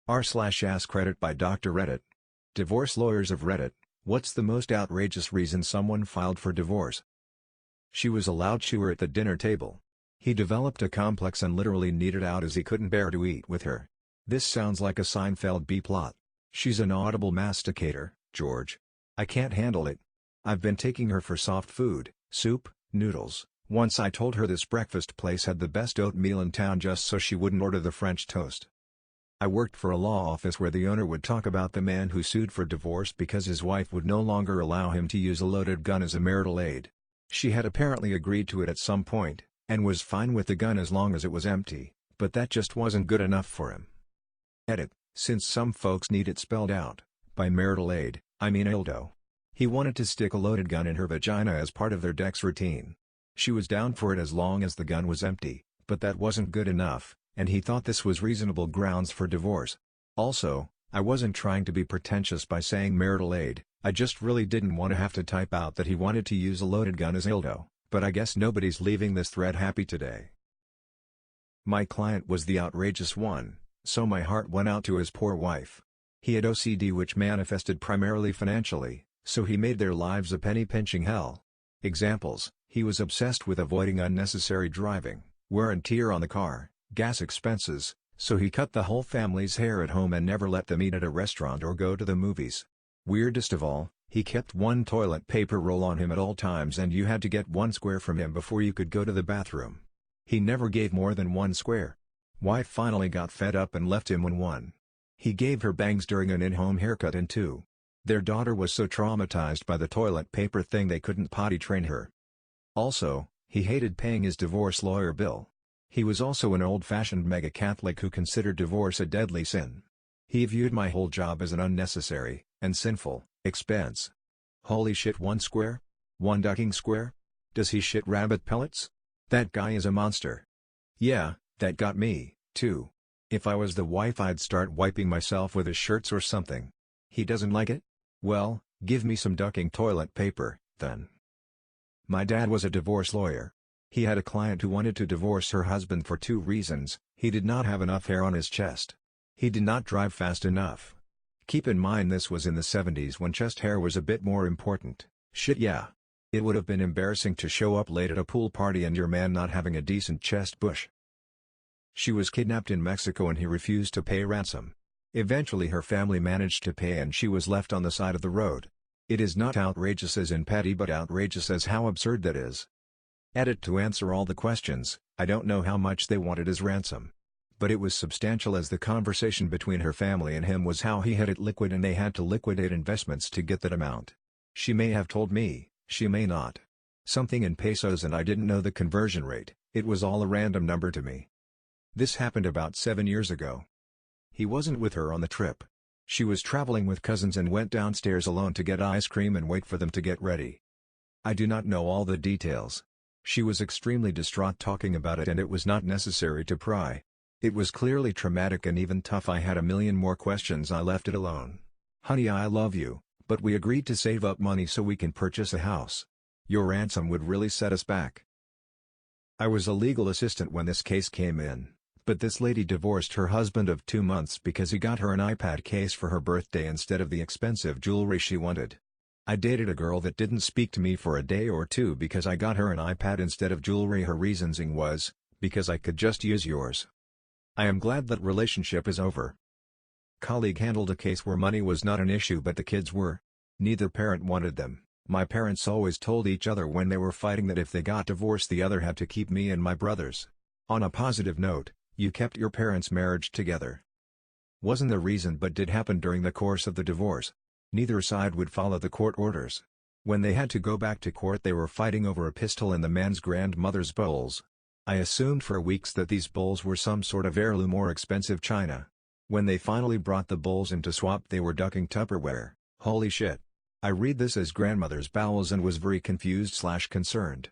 r/ask Reddit by Dr. Reddit. Divorce lawyers of Reddit, what's the most outrageous reason someone filed for divorce? She was a loud chewer at the dinner table. He developed a complex and literally needed out as he couldn't bear to eat with her. This sounds like a Seinfeld B-plot. She's an audible masticator, George. I can't handle it. I've been taking her for soft food, soup, noodles. Once I told her this breakfast place had the best oatmeal in town just so she wouldn't order the French toast. I worked for a law office where the owner would talk about the man who sued for divorce because his wife would no longer allow him to use a loaded gun as a marital aid. She had apparently agreed to it at some point, and was fine with the gun as long as it was empty, but that just wasn't good enough for him. Edit, since some folks need it spelled out, by marital aid, I mean dildo. He wanted to stick a loaded gun in her vagina as part of their sex routine. She was down for it as long as the gun was empty, but that wasn't good enough, and he thought this was reasonable grounds for divorce. Also, I wasn't trying to be pretentious by saying marital aid, I just really didn't want to have to type out that he wanted to use a loaded gun as dildo, but I guess nobody's leaving this thread happy today. My client was the outrageous one, so my heart went out to his poor wife. He had OCD which manifested primarily financially, so he made their lives a penny-pinching hell. Examples: he was obsessed with avoiding unnecessary driving, wear and tear on the car, gas expenses, so he cut the whole family's hair at home and never let them eat at a restaurant or go to the movies. Weirdest of all, he kept one toilet paper roll on him at all times and you had to get one square from him before you could go to the bathroom. He never gave more than one square. Wife finally got fed up and left him when one. He gave her bangs during an in-home haircut and two. Their daughter was so traumatized by the toilet paper thing they couldn't potty train her. Also, he hated paying his divorce lawyer bill. He was also an old-fashioned mega-Catholic who considered divorce a deadly sin. He viewed my whole job as an unnecessary, and sinful, expense. Holy shit, one square? One ducking square? Does he shit rabbit pellets? That guy is a monster. Yeah, that got me, too. If I was the wife I'd start wiping myself with his shirts or something. He doesn't like it? Well, give me some ducking toilet paper, then. My dad was a divorce lawyer. He had a client who wanted to divorce her husband for two reasons: he did not have enough hair on his chest. He did not drive fast enough. Keep in mind this was in the 70s when chest hair was a bit more important. Shit, yeah. It would have been embarrassing to show up late at a pool party and your man not having a decent chest bush. She was kidnapped in Mexico and he refused to pay ransom. Eventually her family managed to pay and she was left on the side of the road. It is not outrageous as in petty but outrageous as how absurd that is. Edit, to answer all the questions, I don't know how much they wanted as ransom. But it was substantial as the conversation between her family and him was how he had it liquid and they had to liquidate investments to get that amount. She may have told me, she may not. Something in pesos and I didn't know the conversion rate, it was all a random number to me. This happened about 7 years ago. He wasn't with her on the trip. She was traveling with cousins and went downstairs alone to get ice cream and wait for them to get ready. I do not know all the details. She was extremely distraught talking about it and it was not necessary to pry. It was clearly traumatic and even tough. I had a million more questions. I left it alone. Honey, I love you, but we agreed to save up money so we can purchase a house. Your ransom would really set us back. I was a legal assistant when this case came in, but this lady divorced her husband of 2 months because he got her an iPad case for her birthday instead of the expensive jewelry she wanted. I dated a girl that didn't speak to me for a day or two because I got her an iPad instead of jewelry. Her reasoning was, because I could just use yours. I am glad that relationship is over. Colleague handled a case where money was not an issue but the kids were. Neither parent wanted them. My parents always told each other when they were fighting that if they got divorced the other had to keep me and my brothers. On a positive note, you kept your parents' marriage together. Wasn't the reason but did happen during the course of the divorce. Neither side would follow the court orders. When they had to go back to court they were fighting over a pistol and the man's grandmother's bowls. I assumed for weeks that these bowls were some sort of heirloom or expensive china. When they finally brought the bowls in to swap they were ducking Tupperware. Holy shit. I read this as grandmother's bowels and was very confused/concerned.